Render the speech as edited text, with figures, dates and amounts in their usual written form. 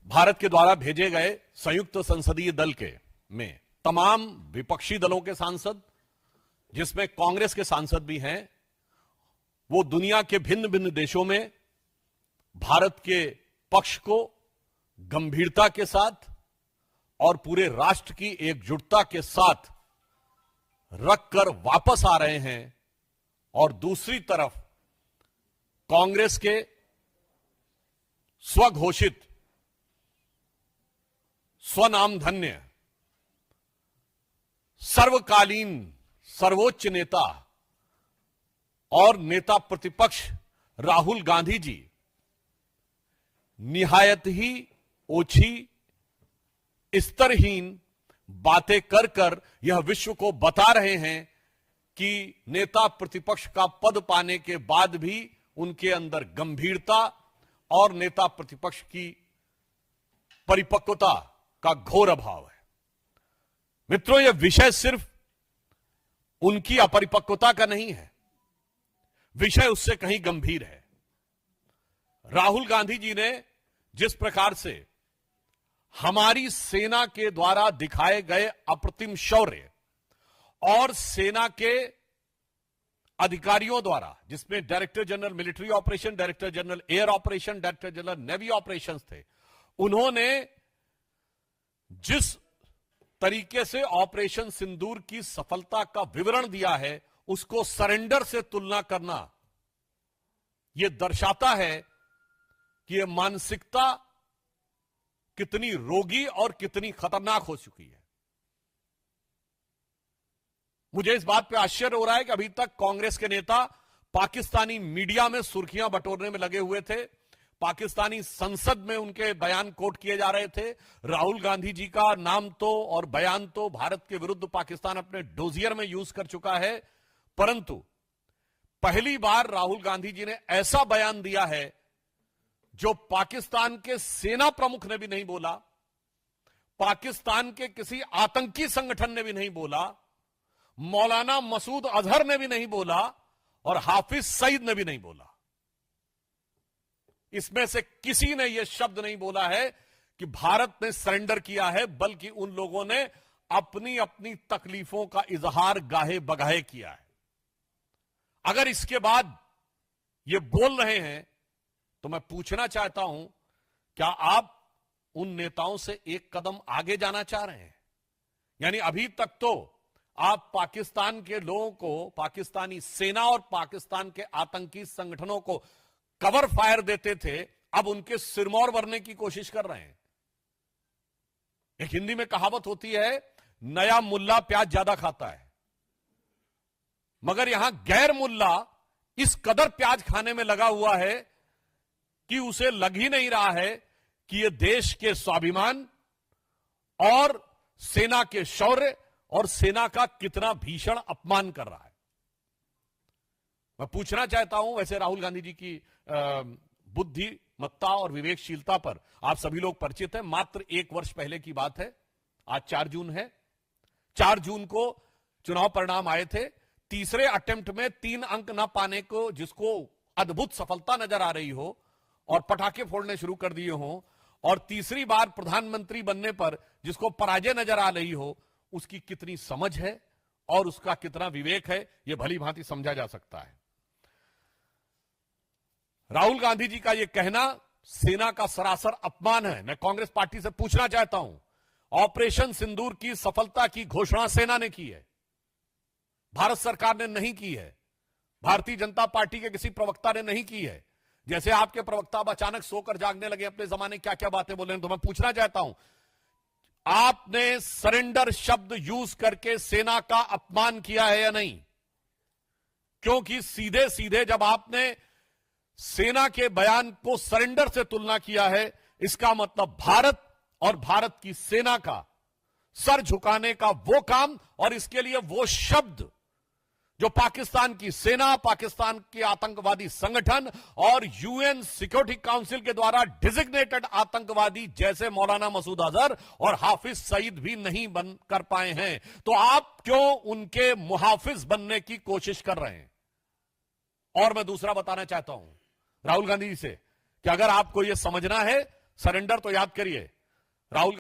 भारत के द्वारा भेजे गए संयुक्त संसदीय दल के में तमाम विपक्षी दलों के सांसद, जिसमें कांग्रेस के सांसद भी हैं, वो दुनिया के भिन्न भिन्न देशों में भारत के पक्ष को गंभीरता के साथ और पूरे राष्ट्र की एकजुटता के साथ रखकर वापस आ रहे हैं। और दूसरी तरफ कांग्रेस के स्वघोषित स्वनामधन्य सर्वकालीन सर्वोच्च नेता और नेता प्रतिपक्ष राहुल गांधी जी निहायत ही ओछी स्तरहीन बातें कर कर यह विश्व को बता रहे हैं कि नेता प्रतिपक्ष का पद पाने के बाद भी उनके अंदर गंभीरता और नेता प्रतिपक्ष की परिपक्वता का घोर अभाव है। मित्रों, यह विषय सिर्फ उनकी अपरिपक्वता का नहीं है, विषय उससे कहीं गंभीर है। राहुल गांधी जी ने जिस प्रकार से हमारी सेना के द्वारा दिखाए गए अप्रतिम शौर्य और सेना के अधिकारियों द्वारा, जिसमें director general military operation, director general air operation, director general navy operations थे, उन्होंने जिस तरीके से ऑपरेशन सिंदूर की सफलता का विवरण दिया है, उसको सरेंडर से तुलना करना यह दर्शाता है कि यह मानसिकता कितनी रोगी और कितनी खतरनाक हो चुकी है। मुझे इस बात पे आश्चर्य हो रहा है कि अभी तक कांग्रेस के नेता पाकिस्तानी मीडिया में सुर्खियां बटोरने में लगे हुए थे, पाकिस्तानी संसद में उनके बयान कोट किए जा रहे थे। राहुल गांधी जी का नाम तो और बयान तो भारत के विरुद्ध पाकिस्तान अपने डोजियर में यूज कर चुका है, परंतु पहली बार राहुल गांधी जी ने ऐसा बयान दिया है जो पाकिस्तान के सेना प्रमुख ने भी नहीं बोला, पाकिस्तान के किसी आतंकी संगठन ने भी नहीं बोला, मौलाना मसूद अजहर ने भी नहीं बोला और हाफिज सईद ने भी नहीं बोला। इसमें से किसी ने यह शब्द नहीं बोला है कि भारत ने सरेंडर किया है, बल्कि उन लोगों ने अपनी अपनी तकलीफों का इजहार गाहे बगाहे किया है। अगर इसके बाद ये बोल रहे हैं तो मैं पूछना चाहता हूं, क्या आप उन नेताओं से एक कदम आगे जाना चाह रहे हैं? यानी अभी तक तो आप पाकिस्तान के लोगों को, पाकिस्तानी सेना और पाकिस्तान के आतंकी संगठनों को कवर फायर देते थे, अब उनके सिरमौर भरने की कोशिश कर रहे हैं। एक हिंदी में कहावत होती है, नया मुल्ला प्याज ज्यादा खाता है, मगर यहां गैर मुल्ला इस कदर प्याज खाने में लगा हुआ है कि उसे लग ही नहीं रहा है कि यह देश के स्वाभिमान और सेना के शौर्य और सेना का कितना भीषण अपमान कर रहा है। मैं पूछना चाहता हूं, वैसे राहुल गांधी जी की बुद्धिमत्ता और विवेकशीलता पर आप सभी लोग परिचित हैं। मात्र एक वर्ष पहले की बात है, आज 4 जून है। 4 जून को चुनाव परिणाम आए थे। तीसरे अटेम्प्ट में 3 अंक ना पाने को, जिसको अद्भुत सफलता नजर आ रही हो और पटाखे फोड़ने शुरू कर दिए हो, और तीसरी बार प्रधानमंत्री बनने पर जिसको पराजय नजर आ रही हो, उसकी कितनी समझ है और उसका कितना विवेक है, यह भली भांति समझा जा सकता है। राहुल गांधी जी का यह कहना सेना का सरासर अपमान है। मैं कांग्रेस पार्टी से पूछना चाहता हूं, ऑपरेशन सिंदूर की सफलता की घोषणा सेना ने की है, भारत सरकार ने नहीं की है, भारतीय जनता पार्टी के किसी प्रवक्ता ने नहीं की है। जैसे आपके प्रवक्ता अब अचानक सोकर जागने लगे, अपने जमाने क्या क्या बातें बोले, तो मैं पूछना चाहता हूं, आपने सरेंडर शब्द यूज करके सेना का अपमान किया है या नहीं? क्योंकि सीधे सीधे जब आपने सेना के बयान को सरेंडर से तुलना किया है, इसका मतलब भारत और भारत की सेना का सर झुकाने का वो काम और इसके लिए वो शब्द जो पाकिस्तान की सेना, पाकिस्तान के आतंकवादी संगठन और यूएन सिक्योरिटी काउंसिल के द्वारा डिजिग्नेटेड आतंकवादी जैसे मौलाना मसूद अजहर और हाफिज सईद भी नहीं बन कर पाए हैं, तो आप क्यों उनके मुहाफिज बनने की कोशिश कर रहे हैं? और मैं दूसरा बताना चाहता हूं राहुल गांधी जी से कि अगर आपको यह समझना है सरेंडर तो याद करिए, राहुल